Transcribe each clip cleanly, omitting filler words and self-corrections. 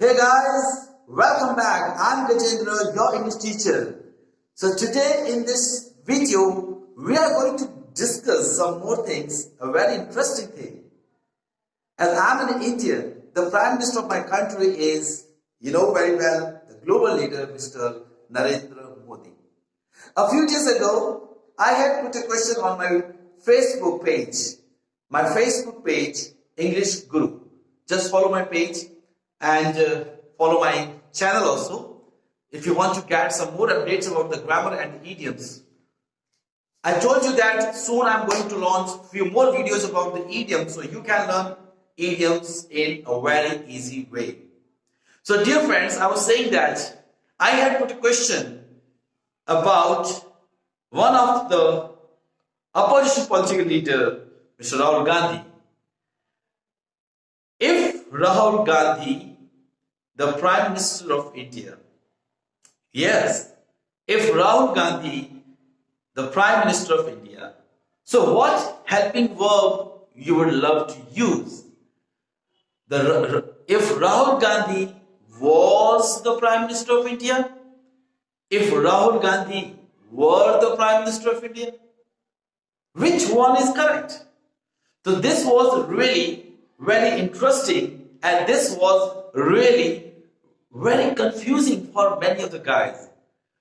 Hey guys, welcome back. I'm Gajendra, your English teacher. So today in this video, we are going to discuss some more things, a very interesting thing. As I'm an Indian, the Prime Minister of my country is, you know very well, the global leader, Mr. Narendra Modi. A few days ago, I had put a question on my Facebook page, English Guru. Just follow my page and follow my channel also if you want to get some more updates about the grammar and idioms. I told you that soon I'm going to launch a few more videos about the idioms so you can learn idioms in a very easy way. So dear friends, I was saying that I had put a question about one of the opposition political leader, Mr. Rahul Gandhi. If Rahul Gandhi, the Prime Minister of India, yes, if Rahul Gandhi, the Prime Minister of India, so what helping verb you would love to use? If Rahul Gandhi was the Prime Minister of India, if Rahul Gandhi were the Prime Minister of India, which one is correct? So this was really very interesting and this was really very confusing for many of the guys.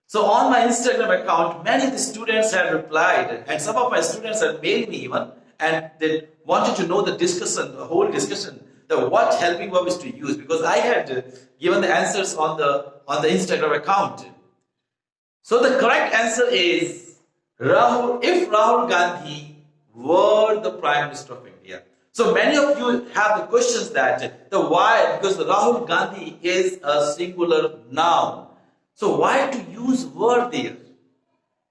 So on my Instagram account, many of the students had replied and some of my students had mailed me even and they wanted to know the discussion, the whole discussion, that what helping verb is to use because I had given the answers on the Instagram account. So the correct answer is if Rahul Gandhi were the Prime Minister of India. So many of you have the questions that the why, because the Rahul Gandhi is a singular noun. So why to use were there?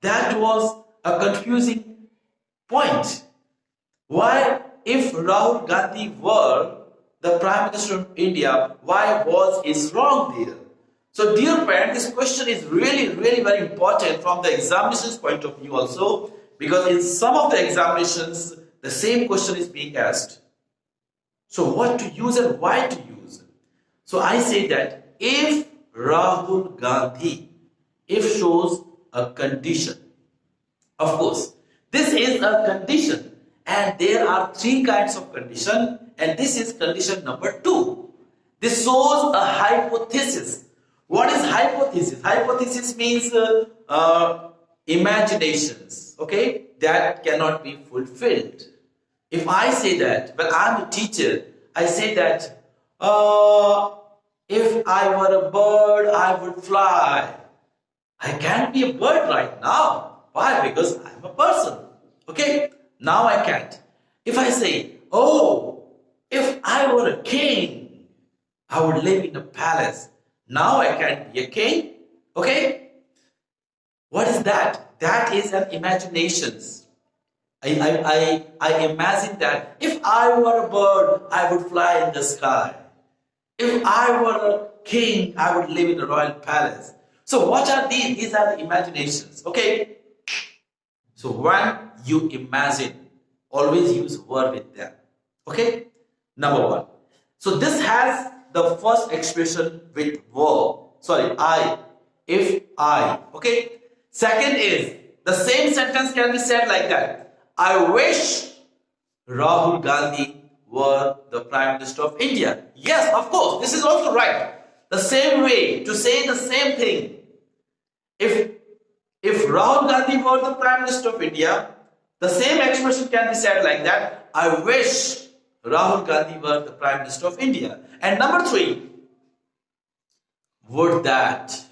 That was a confusing point. Why, if Rahul Gandhi were the Prime Minister of India, why was is wrong there? So dear parents, this question is really very important from the examinations point of view also, because in some of the examinations, the same question is being asked. So what to use and why to use? So I say that if Rahul Gandhi, if shows a condition. Of course, this is a condition and there are three kinds of condition and this is condition number 2. This shows a hypothesis. What is hypothesis? Hypothesis means imaginations, okay, that cannot be fulfilled. If I say that, well, I'm a teacher, I say that if I were a bird, I would fly. I can't be a bird right now. Why? Because I'm a person. Okay? Now I can't. If I say, oh, if I were a king, I would live in a palace. Now I can't be a king. Okay? What is that? That is an imaginations. I imagine that if I were a bird, I would fly in the sky. If I were a king, I would live in a royal palace. So what are these? These are the imaginations. Okay? So when you imagine, always use verb with them. Okay? Number 1. So this has the first expression with verb. Sorry, I. If I. Okay? Second is, the same sentence can be said like that. I wish Rahul Gandhi were the Prime Minister of India. Yes, of course, this is also right. The same way, to say the same thing. If Rahul Gandhi were the Prime Minister of India, the same expression can be said like that. I wish Rahul Gandhi were the Prime Minister of India. And number 3, would that.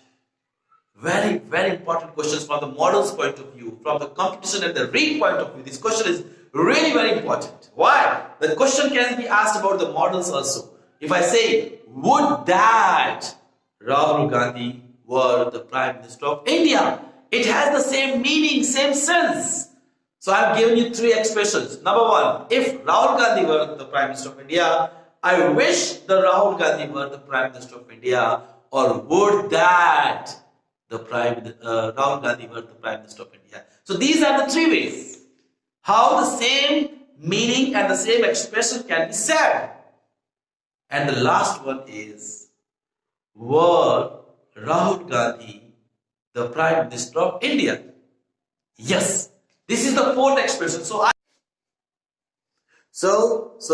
Very important questions from the model's point of view, from the competition and the read point of view. This question is really very important. Why? The question can be asked about the models also. If I say, would that Rahul Gandhi were the Prime Minister of India? It has the same meaning, same sense. So I have given you 3 expressions. Number 1, if Rahul Gandhi were the Prime Minister of India, I wish the Rahul Gandhi were the Prime Minister of India, or would that Rahul Gandhi were the Prime Minister of India. So these are the 3 ways how the same meaning and the same expression can be said. And the last one is, were Rahul Gandhi the Prime Minister of India? Yes, this is the fourth expression. So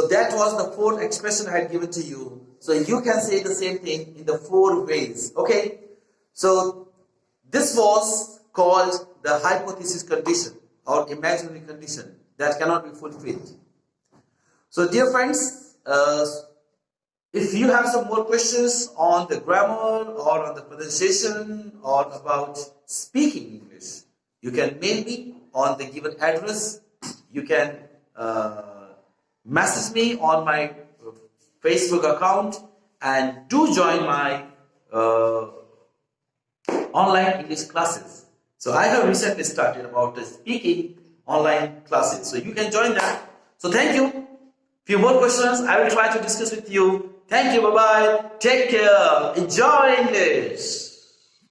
that was the fourth expression I had given to you. So you can say the same thing in the four ways. Okay. So this was called the hypothesis condition or imaginary condition that cannot be fulfilled. So dear friends, if you have some more questions on the grammar or on the pronunciation or about speaking English, you can mail me on the given address. You can message me on my Facebook account and do join my online English classes. So I have recently started about the speaking online classes. So you can join that. So thank you. Few more questions I will try to discuss with you. Thank you. Bye-bye. Take care. Enjoy English.